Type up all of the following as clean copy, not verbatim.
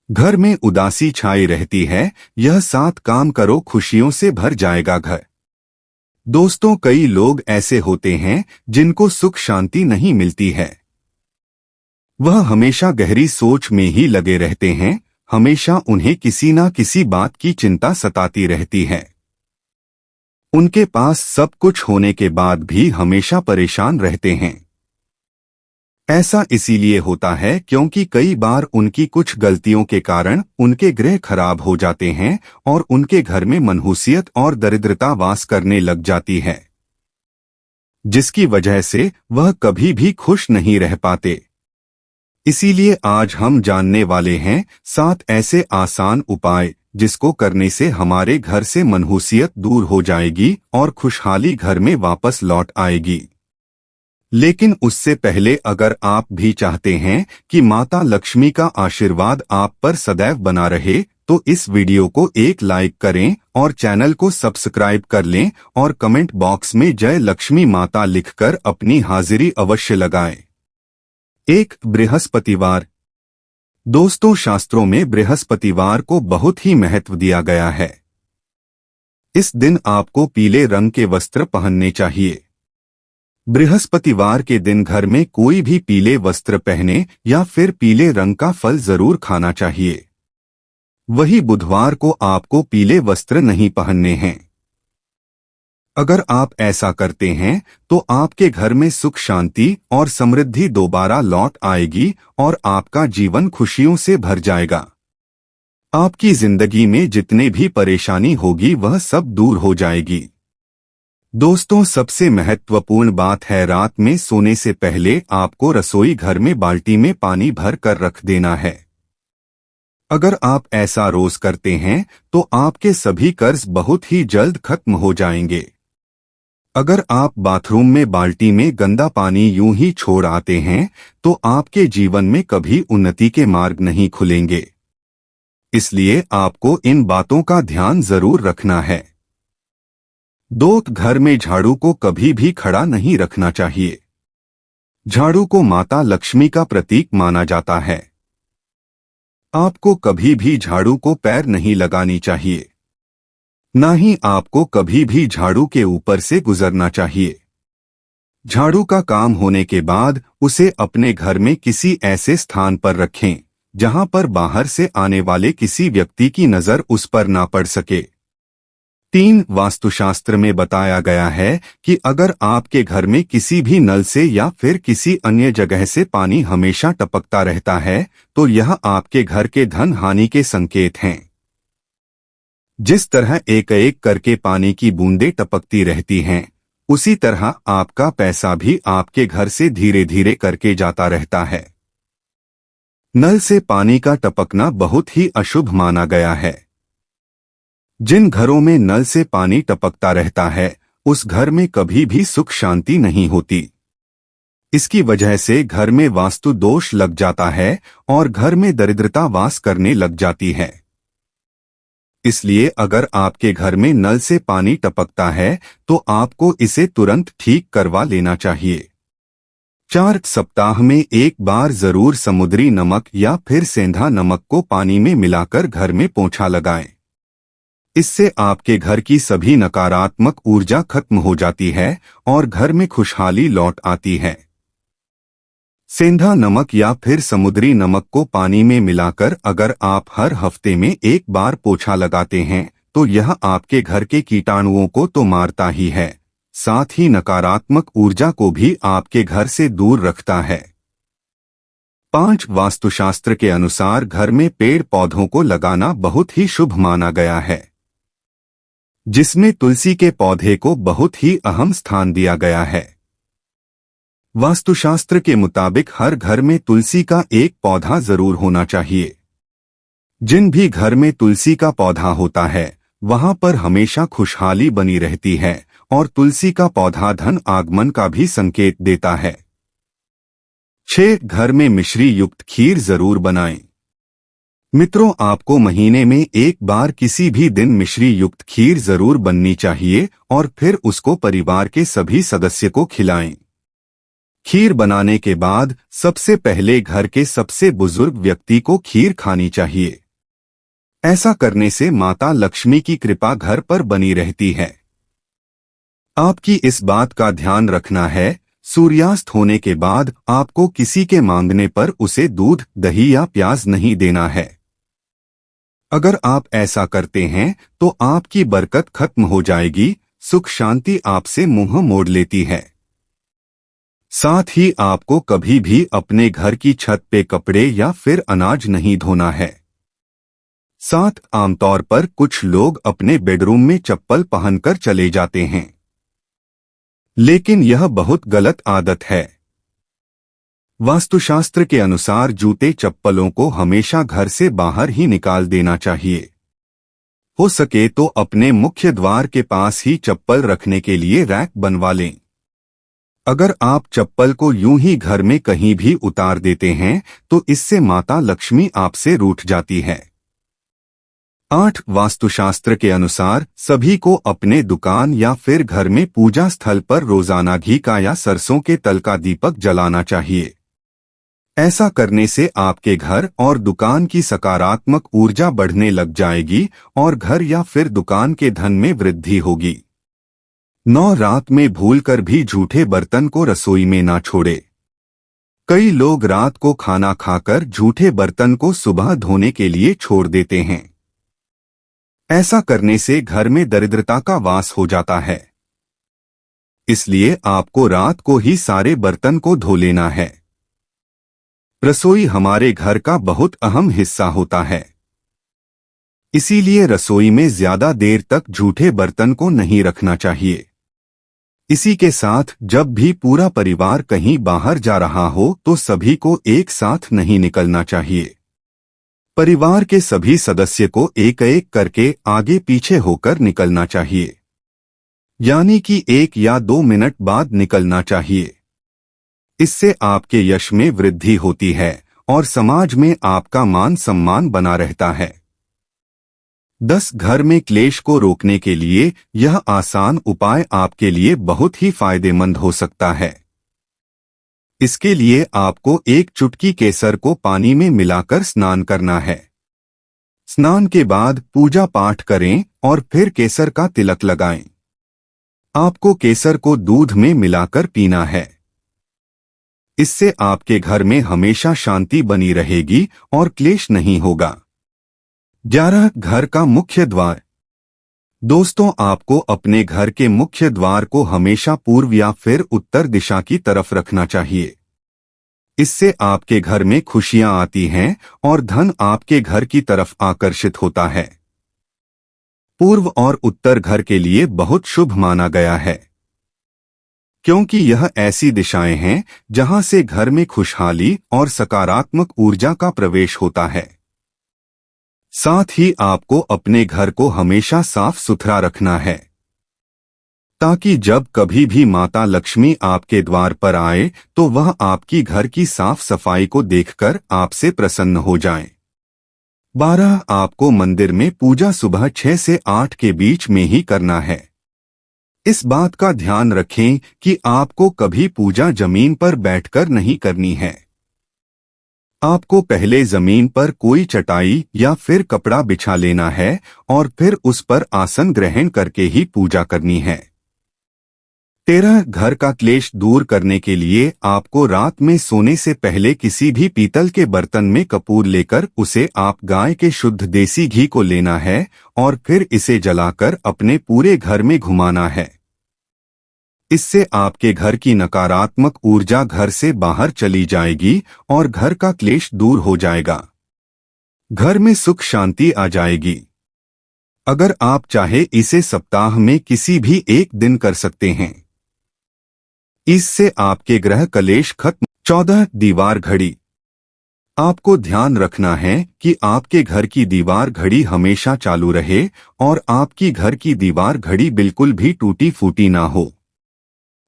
घर में उदासी छाई रहती है। यह 7 काम करो, खुशियों से भर जाएगा घर। दोस्तों, कई लोग ऐसे होते हैं जिनको सुख शांति नहीं मिलती है। वह हमेशा गहरी सोच में ही लगे रहते हैं। हमेशा उन्हें किसी ना किसी बात की चिंता सताती रहती है। उनके पास सब कुछ होने के बाद भी हमेशा परेशान रहते हैं। ऐसा इसीलिए होता है क्योंकि कई बार उनकी कुछ गलतियों के कारण उनके ग्रह खराब हो जाते हैं और उनके घर में मनहूसियत और दरिद्रता वास करने लग जाती है, जिसकी वजह से वह कभी भी खुश नहीं रह पाते। इसीलिए आज हम जानने वाले हैं 7 ऐसे आसान उपाय जिसको करने से हमारे घर से मनहूसियत दूर हो जाएगी और खुशहाली घर में वापस लौट आएगी। लेकिन उससे पहले अगर आप भी चाहते हैं कि माता लक्ष्मी का आशीर्वाद आप पर सदैव बना रहे, तो इस वीडियो को एक लाइक करें और चैनल को सब्सक्राइब कर लें और कमेंट बॉक्स में जय लक्ष्मी माता लिखकर अपनी हाजिरी अवश्य लगाएं। 1. बृहस्पतिवार। दोस्तों, शास्त्रों में बृहस्पतिवार को बहुत ही महत्व दिया गया है। इस दिन आपको पीले रंग के वस्त्र पहनने चाहिए। बृहस्पतिवार के दिन घर में कोई भी पीले वस्त्र पहने या फिर पीले रंग का फल जरूर खाना चाहिए। वही बुधवार को आपको पीले वस्त्र नहीं पहनने हैं। अगर आप ऐसा करते हैं तो आपके घर में सुख शांति और समृद्धि दोबारा लौट आएगी और आपका जीवन खुशियों से भर जाएगा। आपकी जिंदगी में जितने भी परेशानी होगी वह सब दूर हो जाएगी। दोस्तों, सबसे महत्वपूर्ण बात है, रात में सोने से पहले आपको रसोई घर में बाल्टी में पानी भर कर रख देना है। अगर आप ऐसा रोज करते हैं तो आपके सभी कर्ज बहुत ही जल्द खत्म हो जाएंगे। अगर आप बाथरूम में बाल्टी में गंदा पानी यूं ही छोड़ आते हैं तो आपके जीवन में कभी उन्नति के मार्ग नहीं खुलेंगे। इसलिए आपको इन बातों का ध्यान जरूर रखना है। 2. घर में झाड़ू को कभी भी खड़ा नहीं रखना चाहिए। झाड़ू को माता लक्ष्मी का प्रतीक माना जाता है। आपको कभी भी झाड़ू को पैर नहीं लगानी चाहिए। ना ही आपको कभी भी झाड़ू के ऊपर से गुजरना चाहिए। झाड़ू का काम होने के बाद उसे अपने घर में किसी ऐसे स्थान पर रखें जहां पर बाहर से आने वाले किसी व्यक्ति की नजर उस पर ना पड़ सके। 3. वास्तुशास्त्र में बताया गया है कि अगर आपके घर में किसी भी नल से या फिर किसी अन्य जगह से पानी हमेशा टपकता रहता है तो यह आपके घर के धन हानि के संकेत हैं। जिस तरह एक एक करके पानी की बूंदें टपकती रहती हैं, उसी तरह आपका पैसा भी आपके घर से धीरे धीरे करके जाता रहता है। नल से पानी का टपकना बहुत ही अशुभ माना गया है। जिन घरों में नल से पानी टपकता रहता है उस घर में कभी भी सुख शांति नहीं होती। इसकी वजह से घर में वास्तु दोष लग जाता है और घर में दरिद्रता वास करने लग जाती है। इसलिए अगर आपके घर में नल से पानी टपकता है तो आपको इसे तुरंत ठीक करवा लेना चाहिए। 4. सप्ताह में एक बार जरूर समुद्री नमक या फिर सेंधा नमक को पानी में मिलाकर घर में पोंछा लगाएं। इससे आपके घर की सभी नकारात्मक ऊर्जा खत्म हो जाती है और घर में खुशहाली लौट आती है। सेंधा नमक या फिर समुद्री नमक को पानी में मिलाकर अगर आप हर हफ्ते में एक बार पोछा लगाते हैं तो यह आपके घर के कीटाणुओं को तो मारता ही है, साथ ही नकारात्मक ऊर्जा को भी आपके घर से दूर रखता है। 5. वास्तुशास्त्र के अनुसार घर में पेड़ पौधों को लगाना बहुत ही शुभ माना गया है, जिसमें तुलसी के पौधे को बहुत ही अहम स्थान दिया गया है। वास्तुशास्त्र के मुताबिक हर घर में तुलसी का एक पौधा जरूर होना चाहिए। जिन भी घर में तुलसी का पौधा होता है वहां पर हमेशा खुशहाली बनी रहती है और तुलसी का पौधा धन आगमन का भी संकेत देता है। 6. घर में मिश्री युक्त खीर जरूर बनाएं। मित्रों, आपको महीने में एक बार किसी भी दिन मिश्री युक्त खीर जरूर बननी चाहिए और फिर उसको परिवार के सभी सदस्य को खिलाएं। खीर बनाने के बाद सबसे पहले घर के सबसे बुजुर्ग व्यक्ति को खीर खानी चाहिए। ऐसा करने से माता लक्ष्मी की कृपा घर पर बनी रहती है। आपकी इस बात का ध्यान रखना है, सूर्यास्त होने के बाद आपको किसी के मांगने पर उसे दूध, दही या प्याज नहीं देना है। अगर आप ऐसा करते हैं तो आपकी बरकत खत्म हो जाएगी, सुख शांति आपसे मुंह मोड़ लेती है। साथ ही आपको कभी भी अपने घर की छत पे कपड़े या फिर अनाज नहीं धोना है। साथ आमतौर पर कुछ लोग अपने बेडरूम में चप्पल पहनकर चले जाते हैं, लेकिन यह बहुत गलत आदत है। वास्तुशास्त्र के अनुसार जूते चप्पलों को हमेशा घर से बाहर ही निकाल देना चाहिए। हो सके तो अपने मुख्य द्वार के पास ही चप्पल रखने के लिए रैक बनवा लें। अगर आप चप्पल को यूं ही घर में कहीं भी उतार देते हैं तो इससे माता लक्ष्मी आपसे रूठ जाती है। 8. वास्तुशास्त्र के अनुसार सभी को अपने दुकान या फिर घर में पूजा स्थल पर रोजाना घी का या सरसों के तल का दीपक जलाना चाहिए। ऐसा करने से आपके घर और दुकान की सकारात्मक ऊर्जा बढ़ने लग जाएगी और घर या फिर दुकान के धन में वृद्धि होगी। 9. रात में भूलकर भी झूठे बर्तन को रसोई में ना छोड़े। कई लोग रात को खाना खाकर झूठे बर्तन को सुबह धोने के लिए छोड़ देते हैं। ऐसा करने से घर में दरिद्रता का वास हो जाता है। इसलिए आपको रात को ही सारे बर्तन को धो लेना है। रसोई हमारे घर का बहुत अहम हिस्सा होता है, इसीलिए रसोई में ज्यादा देर तक झूठे बर्तन को नहीं रखना चाहिए। इसी के साथ जब भी पूरा परिवार कहीं बाहर जा रहा हो तो सभी को एक साथ नहीं निकलना चाहिए। परिवार के सभी सदस्य को एक एक करके आगे पीछे होकर निकलना चाहिए, यानी कि 1 या 2 मिनट बाद निकलना चाहिए। इससे आपके यश में वृद्धि होती है और समाज में आपका मान सम्मान बना रहता है। 10. घर में क्लेश को रोकने के लिए यह आसान उपाय आपके लिए बहुत ही फायदेमंद हो सकता है। इसके लिए आपको एक चुटकी केसर को पानी में मिलाकर स्नान करना है। स्नान के बाद पूजा पाठ करें और फिर केसर का तिलक लगाएं। आपको केसर को दूध में मिलाकर पीना है। इससे आपके घर में हमेशा शांति बनी रहेगी और क्लेश नहीं होगा। 11. घर का मुख्य द्वार। दोस्तों, आपको अपने घर के मुख्य द्वार को हमेशा पूर्व या फिर उत्तर दिशा की तरफ रखना चाहिए। इससे आपके घर में खुशियां आती हैं और धन आपके घर की तरफ आकर्षित होता है। पूर्व और उत्तर घर के लिए बहुत शुभ माना गया है, क्योंकि यह ऐसी दिशाएं हैं जहां से घर में खुशहाली और सकारात्मक ऊर्जा का प्रवेश होता है। साथ ही आपको अपने घर को हमेशा साफ सुथरा रखना है, ताकि जब कभी भी माता लक्ष्मी आपके द्वार पर आए तो वह आपकी घर की साफ सफाई को देखकर आपसे प्रसन्न हो जाएं। 12. आपको मंदिर में पूजा सुबह 6 से 8 के बीच में ही करना है। इस बात का ध्यान रखें कि आपको कभी पूजा जमीन पर बैठकर नहीं करनी है। आपको पहले जमीन पर कोई चटाई या फिर कपड़ा बिछा लेना है और फिर उस पर आसन ग्रहण करके ही पूजा करनी है। 13. घर का क्लेश दूर करने के लिए आपको रात में सोने से पहले किसी भी पीतल के बर्तन में कपूर लेकर उसे आप गाय के शुद्ध देसी घी को लेना है और फिर इसे जलाकर अपने पूरे घर में घुमाना है। इससे आपके घर की नकारात्मक ऊर्जा घर से बाहर चली जाएगी और घर का क्लेश दूर हो जाएगा। घर में सुख शांति आ जाएगी। अगर आप चाहे इसे सप्ताह में किसी भी एक दिन कर सकते हैं। इससे आपके ग्रह कलेश खत्म। 14. दीवार घड़ी। आपको ध्यान रखना है कि आपके घर की दीवार घड़ी हमेशा चालू रहे और आपकी घर की दीवार घड़ी बिल्कुल भी टूटी फूटी ना हो।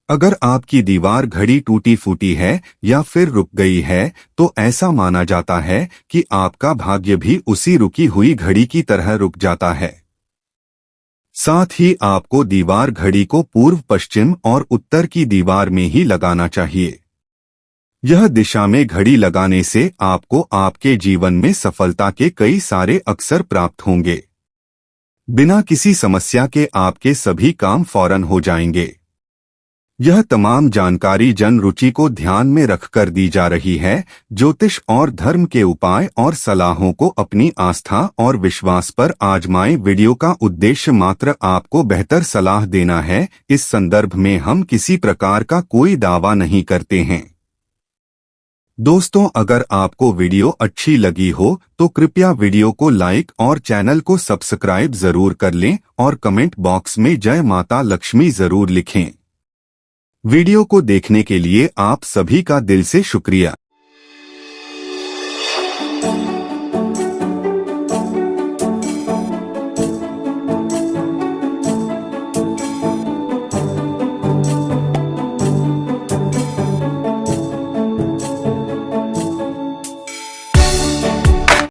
अगर आपकी दीवार घड़ी टूटी फूटी है या फिर रुक गई है तो ऐसा माना जाता है कि आपका भाग्य भी उसी रुकी हुई घड़ी की तरह रुक जाता है। साथ ही आपको दीवार घड़ी को पूर्व, पश्चिम और उत्तर की दीवार में ही लगाना चाहिए। यह दिशा में घड़ी लगाने से आपको आपके जीवन में सफलता के कई सारे अवसर प्राप्त होंगे। बिना किसी समस्या के आपके सभी काम फौरन हो जाएंगे। यह तमाम जानकारी जन रुचि को ध्यान में रखकर दी जा रही है। ज्योतिष और धर्म के उपाय और सलाहों को अपनी आस्था और विश्वास पर आजमाएं। वीडियो का उद्देश्य मात्र आपको बेहतर सलाह देना है। इस संदर्भ में हम किसी प्रकार का कोई दावा नहीं करते हैं। दोस्तों, अगर आपको वीडियो अच्छी लगी हो तो कृपया वीडियो को लाइक और चैनल को सब्सक्राइब जरूर कर लें और कमेंट बॉक्स में जय माता लक्ष्मी जरूर लिखें। वीडियो को देखने के लिए आप सभी का दिल से शुक्रिया।